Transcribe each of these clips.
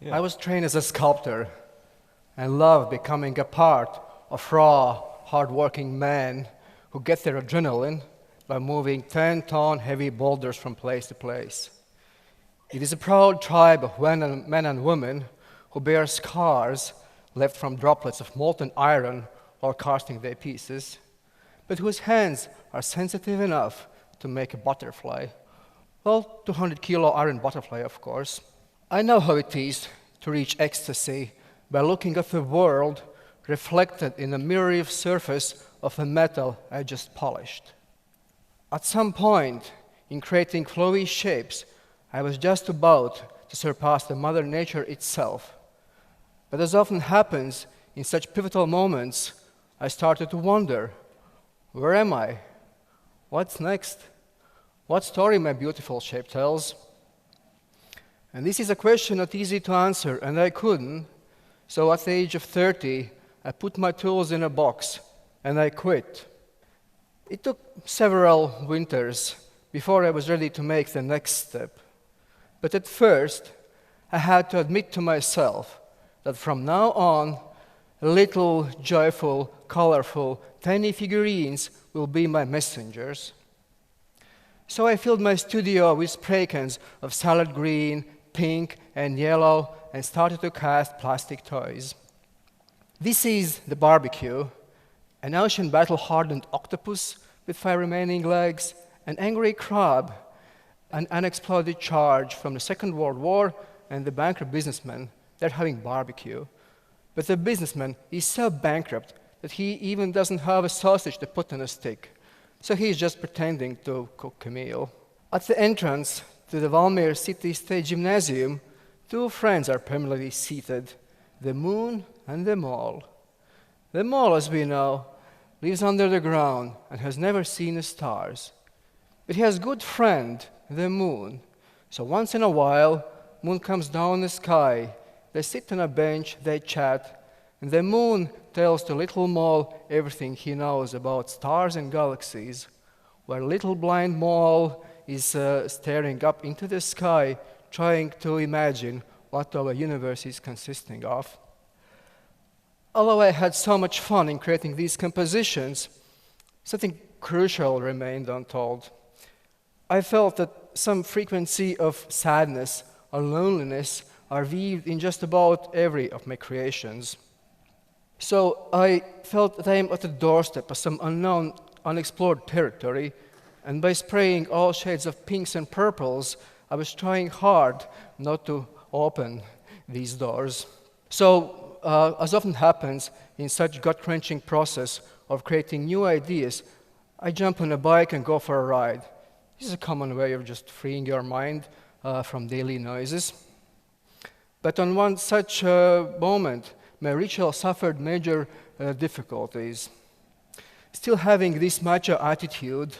I was trained as a sculptor and loved becoming a part of raw, hard-working men who get their adrenaline by moving 10-ton heavy boulders from place to place. It is a proud tribe of men and women who bear scars left from droplets of molten iron while casting their pieces, but whose hands are sensitive enough to make a butterfly. Well, 200-kilo iron butterfly, of course. I know how it is to reach ecstasy by looking at the world reflected in the mirror surface of the metal I just polished. At some point, in creating flowy shapes, I was just about to surpass the Mother Nature itself. But as often happens in such pivotal moments, I started to wonder, where am I? What's next? What story my beautiful shape tells? And this is a question not easy to answer, and I couldn't. So at the age of 30, I put my tools in a box, and I quit. It took several winters before I was ready to make the next step. But at first, I had to admit to myself that from now on, little, joyful, colorful, tiny figurines will be my messengers. So I filled my studio with spray cans of salad green, pink, and yellow, and started to cast plastic toys. This is the barbecue, an ocean battle-hardened octopus with 5 remaining legs, an angry crab, an unexploded charge from the Second World War, and the bankrupt businessman. They're having barbecue. But the businessman is so bankrupt that he even doesn't have a sausage to put on a stick. So he's just pretending to cook a meal. At the entrance to the Valmier City State Gymnasium, 2 friends are permanently seated, the moon and the mole. The mole, as we know, lives under the ground and has never seen the stars. But he has a good friend, the moon. So once in a while, moon comes down the sky. They sit on a bench, they chat, and the moon tells the little mole everything he knows about stars and galaxies, while little blind mole is staring up into the sky, trying to imagine what our universe is consisting of. Although I had so much fun in creating these compositions, something crucial remained untold. I felt that some frequency of sadness or loneliness are weaved in just about every of my creations. So I felt that I am at the doorstep of some unknown, unexplored territory, and by spraying all shades of pinks and purples, I was trying hard not to open these doors. So, as often happens in such gut-wrenching process of creating new ideas, I jump on a bike and go for a ride. This is a common way of just freeing your mind from daily noises. But on one such moment, my ritual suffered major difficulties. Still having this macho attitude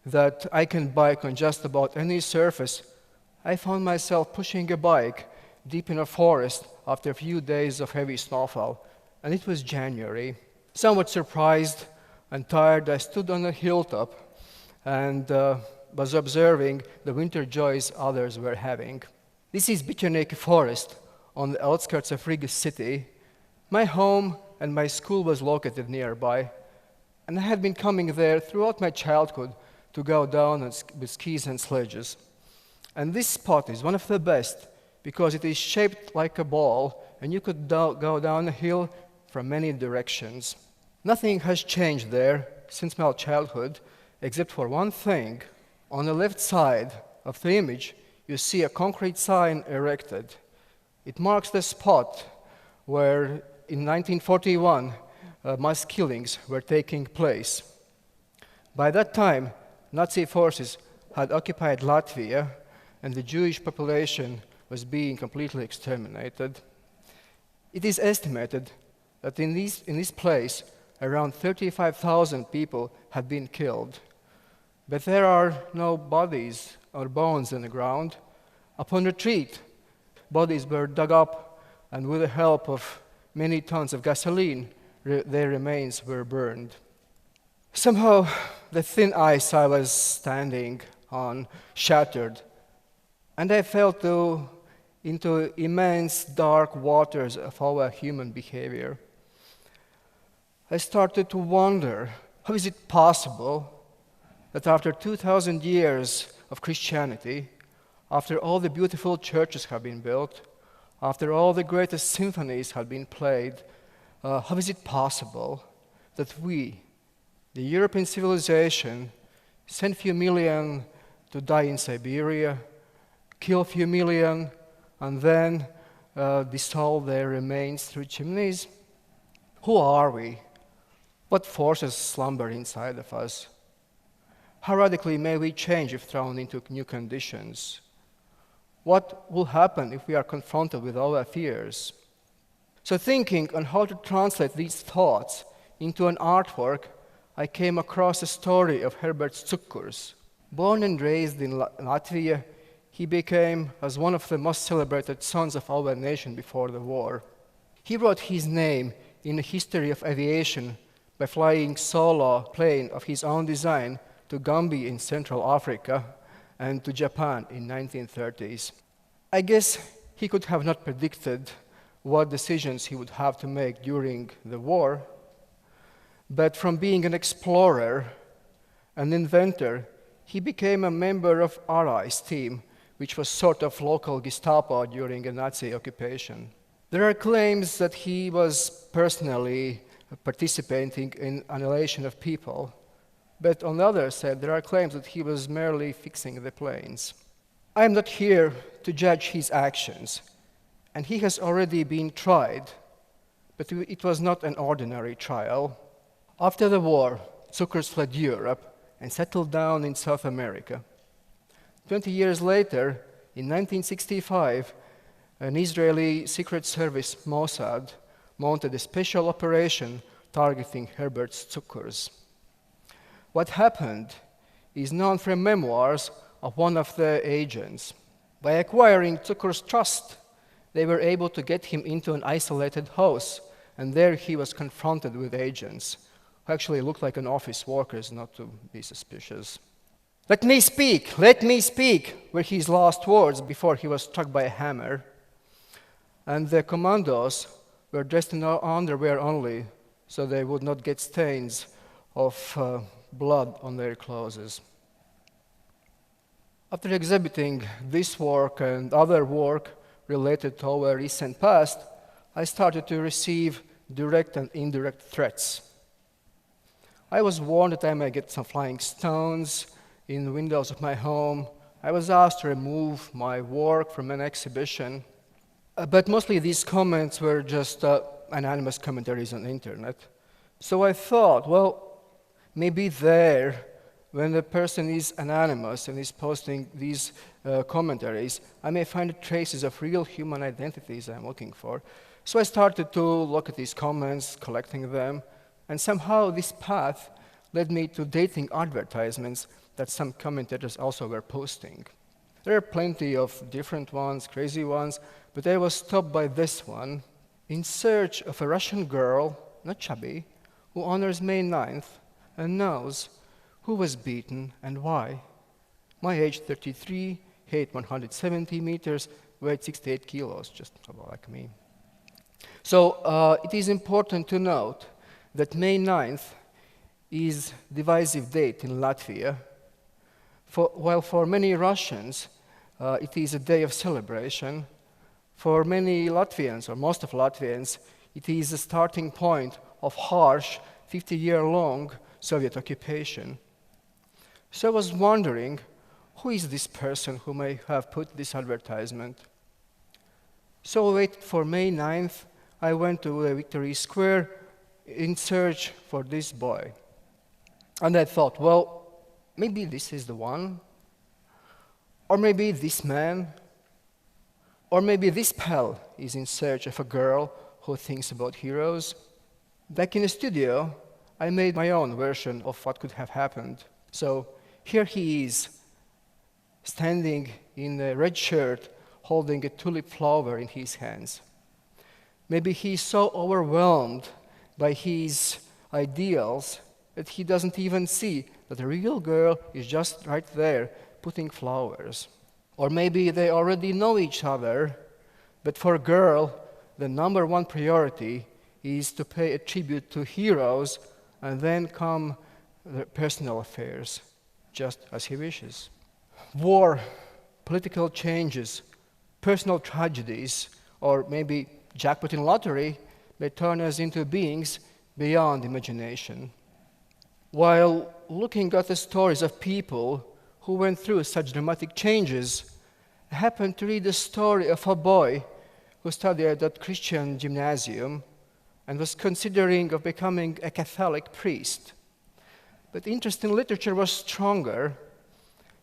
that I can bike on just about any surface, I found myself pushing a bike deep in a forest after a few days of heavy snowfall, and it was January. Somewhat surprised and tired, I stood on a hilltop and was observing the winter joys others were having. This is Biterneke Forest on the outskirts of Riga city. My home and my school was located nearby, and I had been coming there throughout my childhood to go down with skis and sledges. And this spot is one of the best because it is shaped like a ball, and you could go down a hill from many directions. Nothing has changed there since my childhood, except for one thing. On the left side of the image, you see a concrete sign erected. It marks the spot where, in 1941, mass killings were taking place. By that time, Nazi forces had occupied Latvia, and the Jewish population was being completely exterminated. It is estimated that in this place, around 35,000 people had been killed. But there are no bodies or bones in the ground. Upon retreat, bodies were dug up, and with the help of many tons of gasoline, their remains were burned. Somehow, the thin ice I was standing on shattered, and I fell to into immense dark waters of our human behavior. I started to wonder, how is it possible that after 2,000 years of Christianity, after all the beautiful churches have been built, after all the greatest symphonies have been played, how is it possible that we, the European civilization, send few million to die in Siberia, kill few million, and then dissolve their remains through chimneys? Who are we? What forces slumber inside of us? How radically may we change if thrown into new conditions? What will happen if we are confronted with all our fears? So thinking on how to translate these thoughts into an artwork, I came across a story of Herbert Cukurs. Born and raised in Latvia, he became as one of the most celebrated sons of our nation before the war. He wrote his name in the history of aviation by flying solo plane of his own design to Gambia in Central Africa and to Japan in 1930s. I guess he could have not predicted what decisions he would have to make during the war, but from being an explorer, an inventor, he became a member of Allies team, which was sort of local Gestapo during a Nazi occupation. There are claims that he was personally participating in annihilation of people, but on the other side, there are claims that he was merely fixing the planes. I am not here to judge his actions, and he has already been tried, but it was not an ordinary trial. After the war, Cukurs fled Europe and settled down in South America. 20 years later, in 1965, an Israeli Secret Service Mossad mounted a special operation targeting Herbert Cukurs. What happened is known from memoirs of one of the agents. By acquiring Cukurs' trust, they were able to get him into an isolated house, and there he was confronted with agents who actually looked like an office workers, not to be suspicious. Let me speak, were his last words before he was struck by a hammer. And the commandos were dressed in underwear only, so they would not get stains of blood on their clothes. After exhibiting this work and other work related to our recent past, I started to receive direct and indirect threats. I was warned that I may get some flying stones in the windows of my home. I was asked to remove my work from an exhibition. But mostly these comments were just anonymous commentaries on the internet. So I thought, well, maybe there, when the person is anonymous and is posting these commentaries, I may find traces of real human identities I'm looking for. So I started to look at these comments, collecting them, and somehow this path led me to dating advertisements that some commentators also were posting. There are plenty of different ones, crazy ones, but I was stopped by this one. In search of a Russian girl, not chubby, who honors May 9th and knows who was beaten and why. My age 33, height 170 meters, weight 68 kilos, just about like me. So it is important to note that May 9th is a divisive date in Latvia. While for many Russians, it is a day of celebration, for many Latvians, or most of Latvians, it is a starting point of harsh 50-year-long Soviet occupation. So I was wondering, who is this person who may have put this advertisement? So I waited for May 9th. I went to Victory Square in search for this boy. And I thought, well, maybe this is the one. Or maybe this man. Or maybe this pal is in search of a girl who thinks about heroes. Back in the studio, I made my own version of what could have happened. So here he is, standing in a red shirt, holding a tulip flower in his hands. Maybe he's so overwhelmed by his ideals that he doesn't even see that the real girl is just right there, putting flowers. Or maybe they already know each other, But for a girl, the number one priority is to pay a tribute to heroes, and then come their personal affairs, just as he wishes. War, political changes, personal tragedies, or maybe jackpot in lottery may turn us into beings beyond imagination. While looking at the stories of people who went through such dramatic changes, I happened to read the story of a boy who studied at Christian gymnasium and was considering of becoming a Catholic priest. But interest in literature was stronger,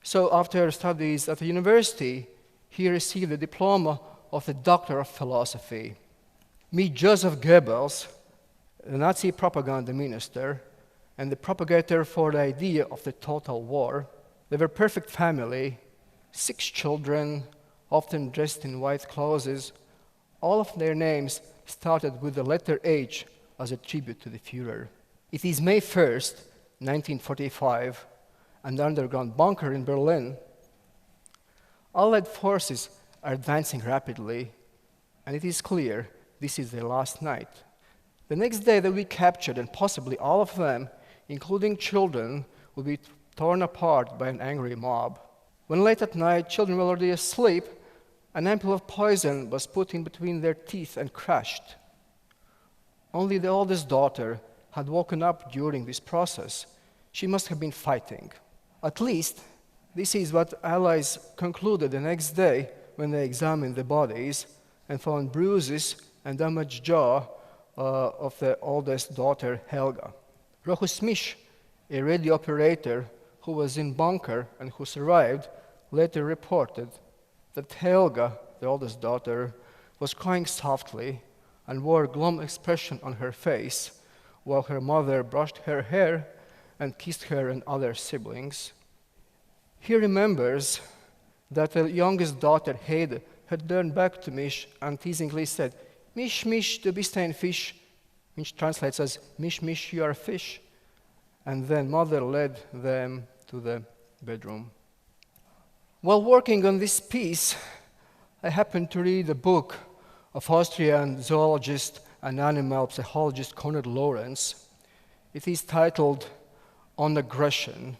so after studies at the university, he received a diploma of the Doctor of Philosophy. Meet Joseph Goebbels, the Nazi propaganda minister, and the propagator for the idea of the total war. They were a perfect family, 6 children, often dressed in white clothes. All of their names started with the letter H as a tribute to the Führer. It is May 1st, 1945, and the underground bunker in Berlin. Allied forces are advancing rapidly, and it is clear this is their last night. The next day they will be captured, and possibly all of them, including children, will be torn apart by an angry mob. When late at night children were already asleep, an ampoule of poison was put in between their teeth and crushed. Only the oldest daughter had woken up during this process. She must have been fighting. At least, this is what Allies concluded the next day when they examined the bodies and found bruises and damaged jaw of the oldest daughter, Helga. Rochus Misch, a radio operator who was in bunker and who survived, later reported that Helga, the oldest daughter, was crying softly and wore a glum expression on her face while her mother brushed her hair and kissed her and other siblings. He remembers that the youngest daughter, Heide, had turned back to Misch and teasingly said, "Misch, Misch, du bist ein Fisch," which translates as, "Misch, Misch, you are a fish." And then mother led them to the bedroom. While working on this piece, I happened to read a book of Austrian zoologist and animal psychologist Konrad Lorenz. It is titled On Aggression.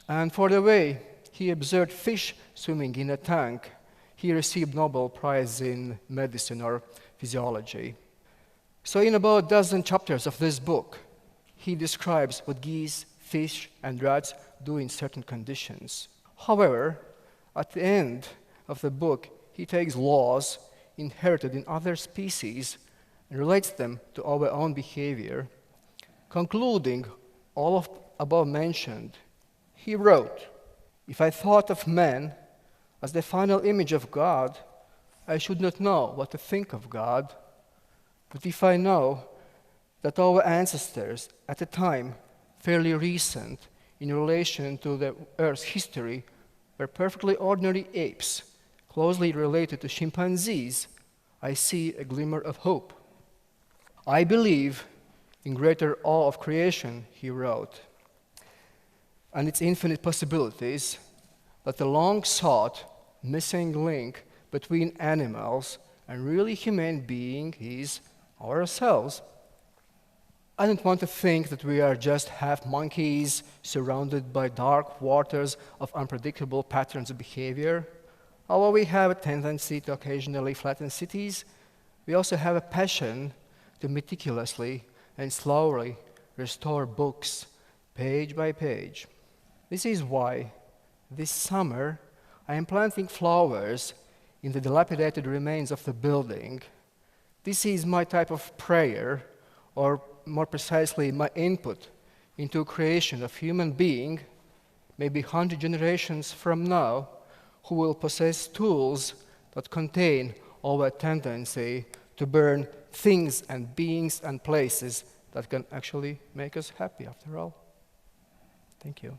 And for the way he observed fish swimming in a tank, he received Nobel Prize in medicine or physiology. So in about a dozen chapters of this book, he describes what geese, fish, and rats do in certain conditions. However, at the end of the book, he takes laws inherited in other species and relates them to our own behavior. Concluding all of above mentioned, he wrote, "If I thought of man as the final image of God, I should not know what to think of God. But if I know that our ancestors at a time fairly recent in relation to the Earth's history were perfectly ordinary apes, closely related to chimpanzees, I see a glimmer of hope. I believe in greater awe of creation," he wrote, "and its infinite possibilities, that the long-sought missing link between animals and really human being is ourselves. I don't want to think that we are just half monkeys surrounded by dark waters of unpredictable patterns of behavior. Although we have a tendency to occasionally flatten cities, we also have a passion to meticulously and slowly restore books page by page. This is why this summer I am planting flowers in the dilapidated remains of the building. This is my type of prayer, or more precisely, my input into creation of human being, maybe 100 generations from now, who will possess tools that contain our tendency to burn things and beings and places that can actually make us happy after all. Thank you.